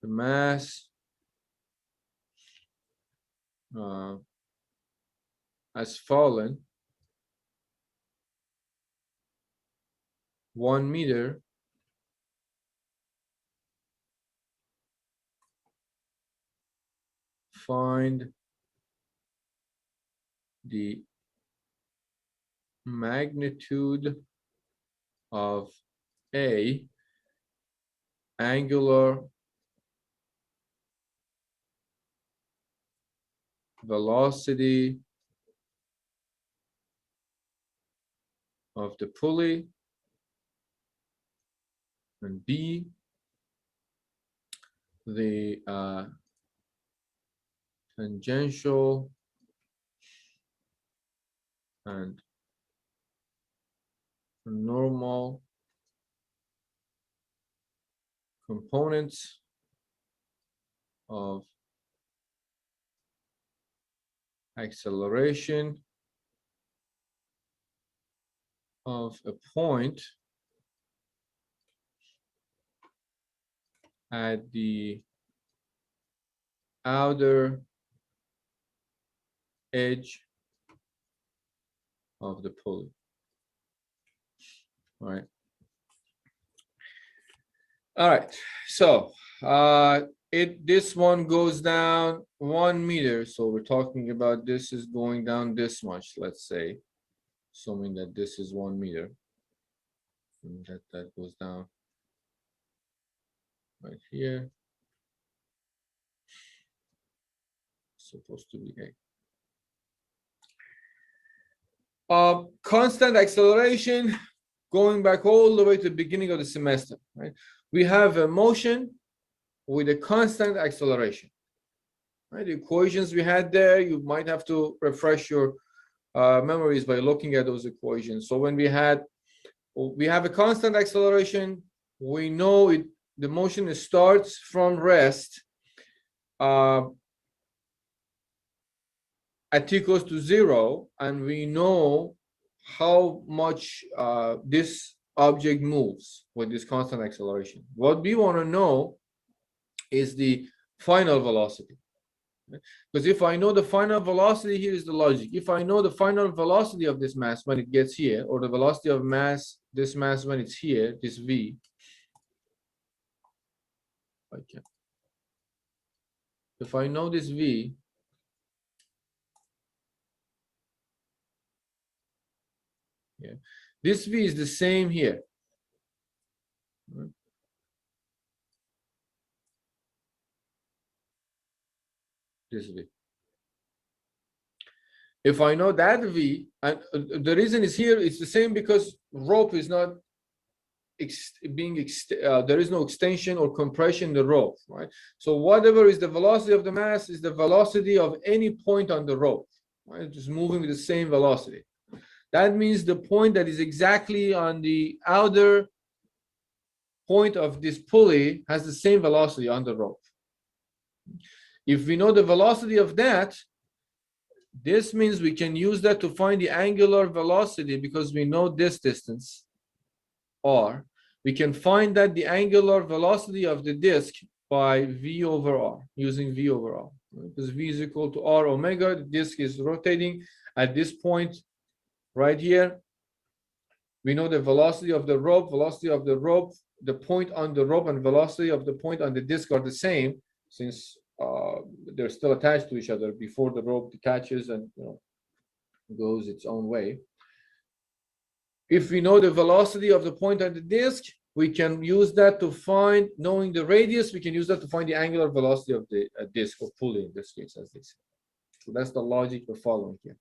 the mass has fallen 1 meter find the magnitude of A, angular velocity of the pulley, and B, the tangential and normal components of acceleration of a point at the outer edge of the pulley. All right, so this one goes down 1 meter, so we're talking about this is going down this much, let's say, assuming that this is 1 meter, and that goes down right here, supposed to be A. Constant acceleration, going back all the way to the beginning of the semester, right? We have a motion with a constant acceleration, right? The equations we had there, you might have to refresh your memories by looking at those equations. So when we have a constant acceleration, we know the motion starts from rest at t equals to 0, and we know how much this object moves with this constant acceleration. What we want to know is the final velocity. Because if I know the final velocity, here is the logic. If I know the final velocity of this mass when it gets here, or the velocity of this mass when it's here, this v, I can. If I know this V, yeah, this V is the same here. Right? This V. If I know that V, and the reason is here, it's the same because rope is not there is no extension or compression in the rope, right? So whatever is the velocity of the mass is the velocity of any point on the rope, right? Just moving with the same velocity. That means the point that is exactly on the outer point of this pulley has the same velocity on the rope. If we know the velocity of that, this means we can use that to find the angular velocity because we know this distance, r. We can find that the angular velocity of the disk by v over r, using v over r. Because v is equal to r omega, the disk is rotating at this point right here. We know the velocity of the rope, the point on the rope and velocity of the point on the disk are the same since they're still attached to each other before the rope detaches and goes its own way. If we know the velocity of the point on the disk, we can use that to find, knowing the radius, we can use that to find the angular velocity of the disk or pulley in this case, as they say. So that's the logic we're following here.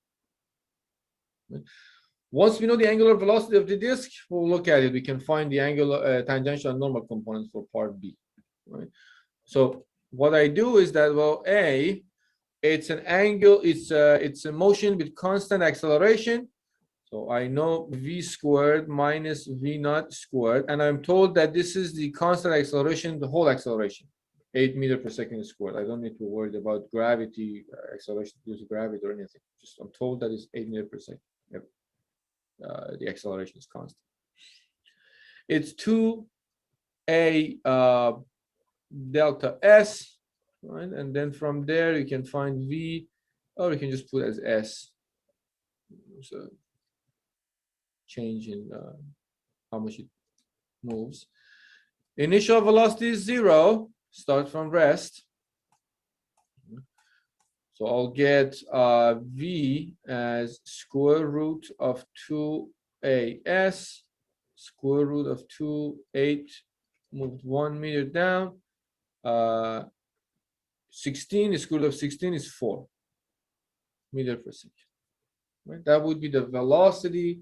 Once we know the angular velocity of the disk, we'll look at it. We can find the angular tangential and normal components for part B. Right? So what I do is that, well, A, it's an angle, it's a motion with constant acceleration. So I know v squared minus v naught squared, and I'm told that this is the constant acceleration, the whole acceleration, 8 meters per second squared. I don't need to worry about gravity, acceleration due to gravity or anything. Just I'm told that it's 8 meters per second. Yep. The acceleration is constant. It's 2a delta s, right? And then from there you can find v, or you can just put as s. So change in how much it moves. Initial velocity is 0, start from rest. So I'll get v as square root of 2as, square root of 2, 8, moved 1 meter down. 16 is square root of 16 is 4 meters per second. Right? That would be the velocity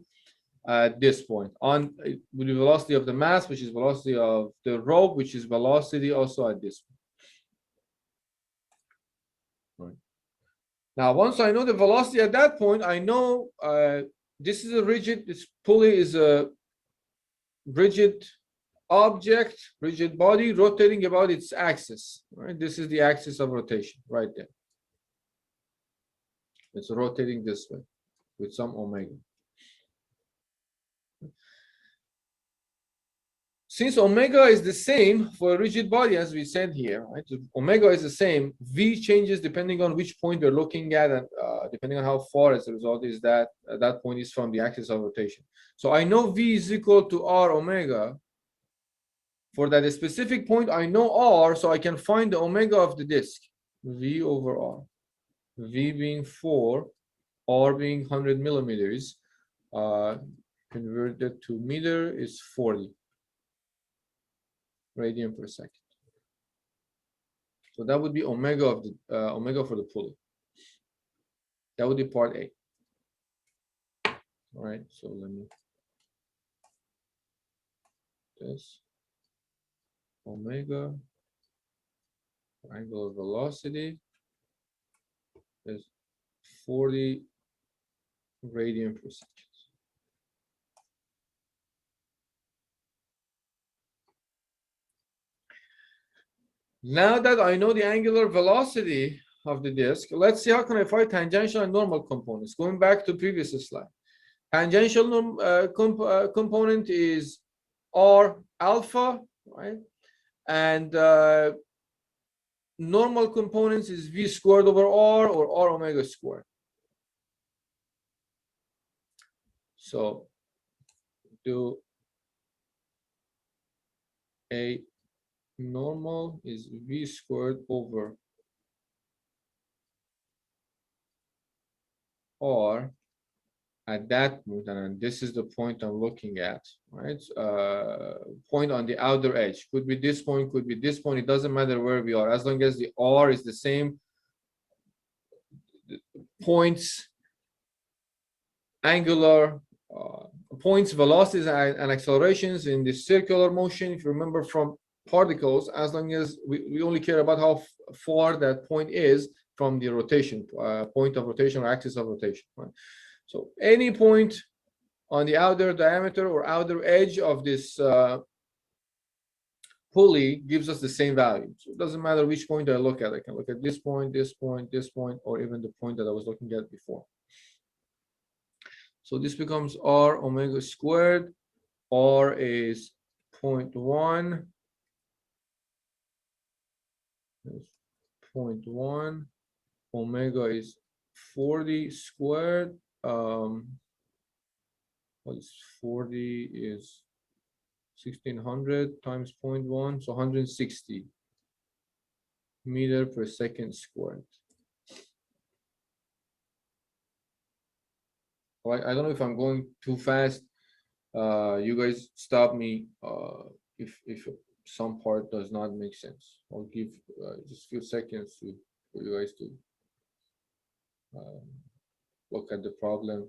at this point on with the velocity of the mass, which is velocity of the rope, which is velocity also at this point. Right. Now, once I know the velocity at that point, I know this is a rigid, this pulley is a rigid object, rigid body rotating about its axis. Right. This is the axis of rotation right there. It's rotating this way with some omega. Since omega is the same for a rigid body, as we said here, right? So omega is the same. V changes depending on which point we're looking at, and depending on how far, as a result, is that that point is from the axis of rotation. So I know V is equal to R omega. For that specific point, I know R, so I can find the omega of the disk. V over R. V being 4, R being 100 millimeters. Converted to meter is 40 radian per second. So that would be omega of the omega for the pulley. That would be part A. All right, so let me this omega angular velocity is 40 radian per second. Now that I know the angular velocity of the disk, let's see how can I find tangential and normal components. Going back to previous slide. Tangential component is R alpha, right? And normal components is V squared over R or R omega squared. So do a normal is v squared over r at that point, and this is the point I'm looking at, right? Point on the outer edge. Could be this point, could be this point. It doesn't matter where we are, as long as the r is the same points, angular points, velocities, and accelerations in this circular motion. If you remember from particles, as long as we only care about how far that point is from the rotation, point of rotation or axis of rotation, right? So any point on the outer diameter or outer edge of this pulley gives us the same value. So it doesn't matter which point I look at. I can look at this point, this point, this point, or even the point that I was looking at before. So this becomes r omega squared. R is 0.1. 0.1. Omega is 40 squared. What is 40 is 1600 times 0.1, so 160 meter per second squared. I don't know if I'm going too fast. You guys stop me if some part does not make sense. I'll give just a few seconds for you guys to look at the problem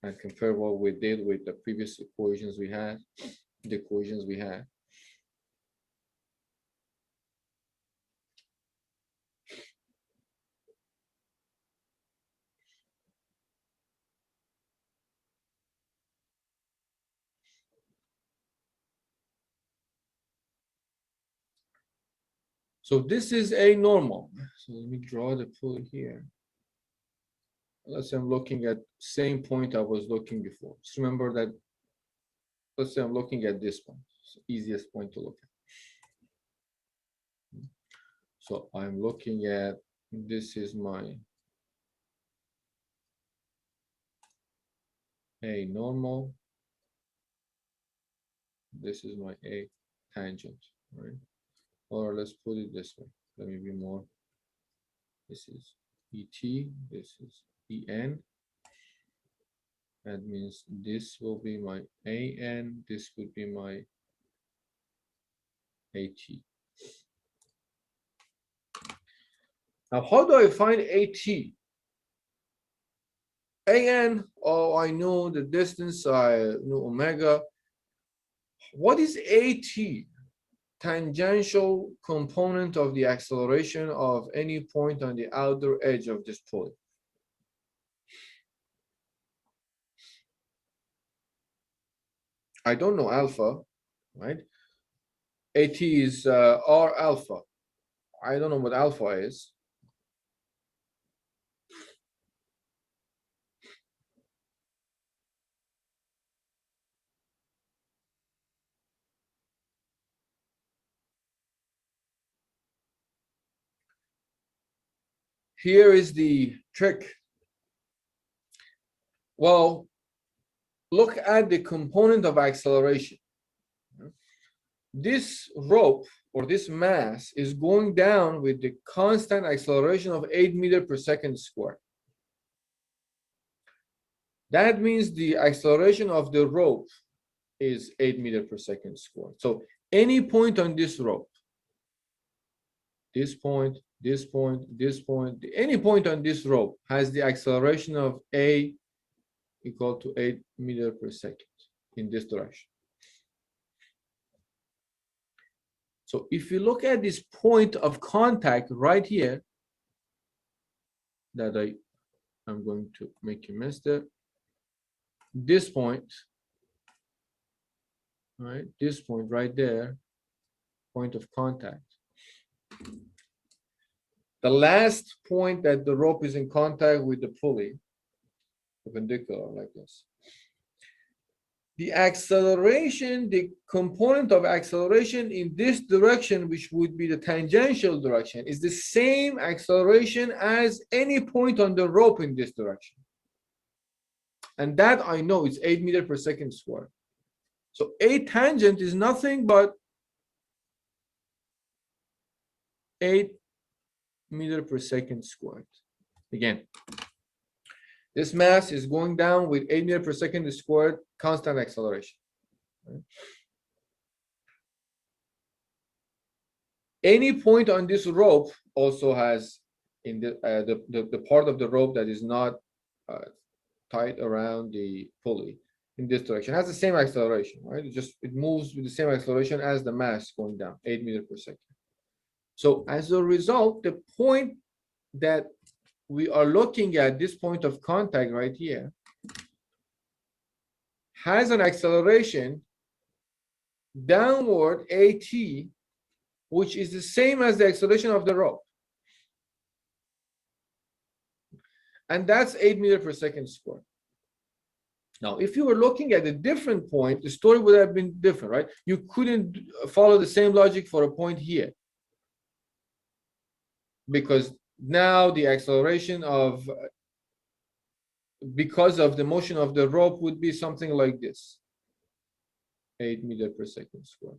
and compare what we did with the previous equations we had, the equations we had. So this is a normal. So let me draw the pulley here. Let's say I'm looking at same point I was looking before. Just remember that, let's say I'm looking at this point. It's the easiest point to look at. So I'm looking at, this is my A normal. This is my A tangent, right? Or let's put it this way. Let me be more. This is ET, this is EN. That means this will be my AN, this would be my AT. Now, how do I find AT? AN, oh, I know the distance, I know omega. What is AT? Tangential component of the acceleration of any point on the outer edge of this pulley. I don't know alpha, right? AT is R alpha. I don't know what alpha is. Here is the trick. Well, look at the component of acceleration. This rope or this mass is going down with the constant acceleration of 8 meters per second squared. That means the acceleration of the rope is 8 meters per second squared. So any point on this rope, this point, this point, this point, any point on this rope has the acceleration of A equal to 8 meters per second in this direction. So if you look at this point of contact right here, that I'm going to make a mess there. This point, right? This point right there, point of contact. The last point that the rope is in contact with the pulley, perpendicular like this. The acceleration, the component of acceleration in this direction, which would be the tangential direction, is the same acceleration as any point on the rope in this direction. And that I know is 8 meters per second squared. So A tangent is nothing but 8 meter per second squared. Again, this mass is going down with 8 meter per second squared constant acceleration. Right? Any point on this rope also has in the part of the rope that is not tied around the pulley in this direction has the same acceleration, right? It moves with the same acceleration as the mass going down, 8 meters per second. So as a result, the point that we are looking at, this point of contact right here, has an acceleration downward at, which is the same as the acceleration of the rope. And that's 8 meters per second squared. Now, if you were looking at a different point, the story would have been different, right? You couldn't follow the same logic for a point here, because now the acceleration of, because of the motion of the rope, would be something like this, 8 meters per second squared.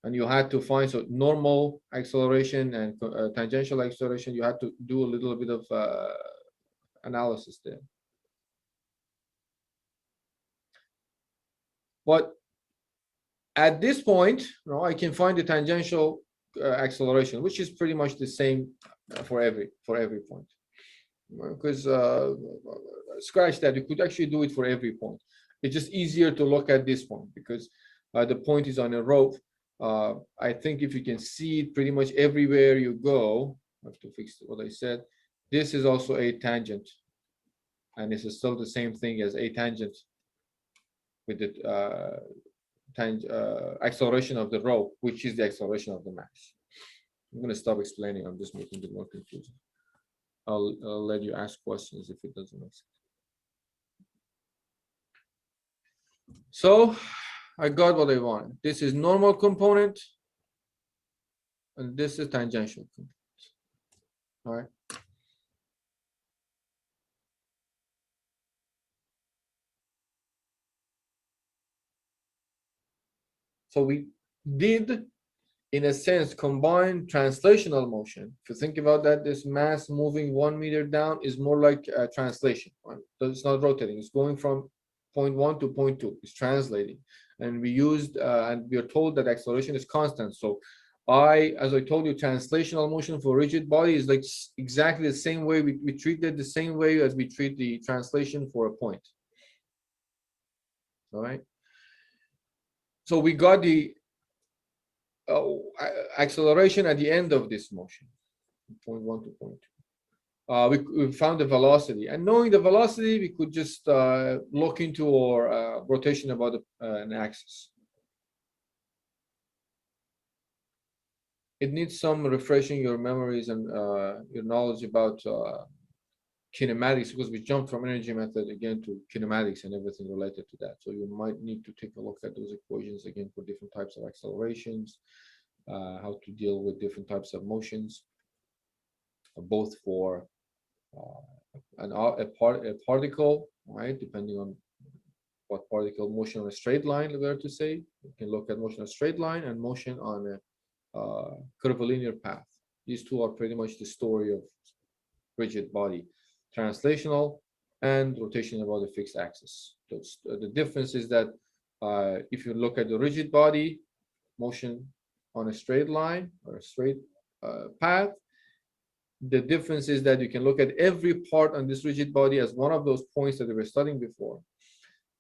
And you had to find, so normal acceleration and tangential acceleration, you had to do a little bit of analysis there. But at this point, you know, I can find the tangential acceleration, which is pretty much the same for every point. Because scratch that, you could actually do it for every point. It's just easier to look at this point because the point is on a rope. I think if you can see it pretty much everywhere you go, I have to fix what I said. This is also a tangent, and this is still the same thing as a tangent with the acceleration of the rope, which is the acceleration of the mass. I'm going to stop explaining. I'm just making it more confusing. I'll let you ask questions if it doesn't make sense. So I got what I want. This is normal component, and this is tangential component. All right. So we did, in a sense, combine translational motion. If you think about that, this mass moving 1 meter down is more like a translation. Right? So it's not rotating. It's going from point 1 to point 2. It's translating. And we used, and we are told that acceleration is constant. So as I told you, translational motion for rigid body is like exactly the same way. We treat it the same way as we treat the translation for a point. All right. So we got the acceleration at the end of this motion, point 1 to point 2. We found the velocity, and knowing the velocity, we could just look into our rotation about an axis. It needs some refreshing your memories and your knowledge about kinematics, because we jumped from energy method again to kinematics and everything related to that. So you might need to take a look at those equations again for different types of accelerations, how to deal with different types of motions, both for a particle, right? Depending on what particle, motion on a straight line, we are to say. You can look at motion on a straight line and motion on a curvilinear path. These two are pretty much the story of rigid body, translational and rotation about a fixed axis. The difference is that if you look at the rigid body, motion on a straight line or a straight path, the difference is that you can look at every part on this rigid body as one of those points that we were studying before.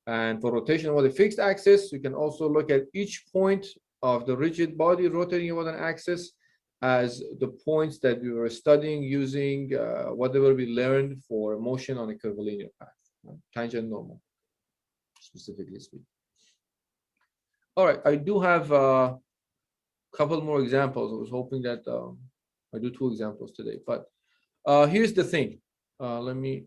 And for rotation about a fixed axis, you can also look at each point of the rigid body rotating about an axis as the points that we were studying using whatever we learned for motion on a curvilinear path, tangent normal, specifically speaking. All right, I do have a couple more examples. I was hoping that I do 2 examples today, but here's the thing. Let me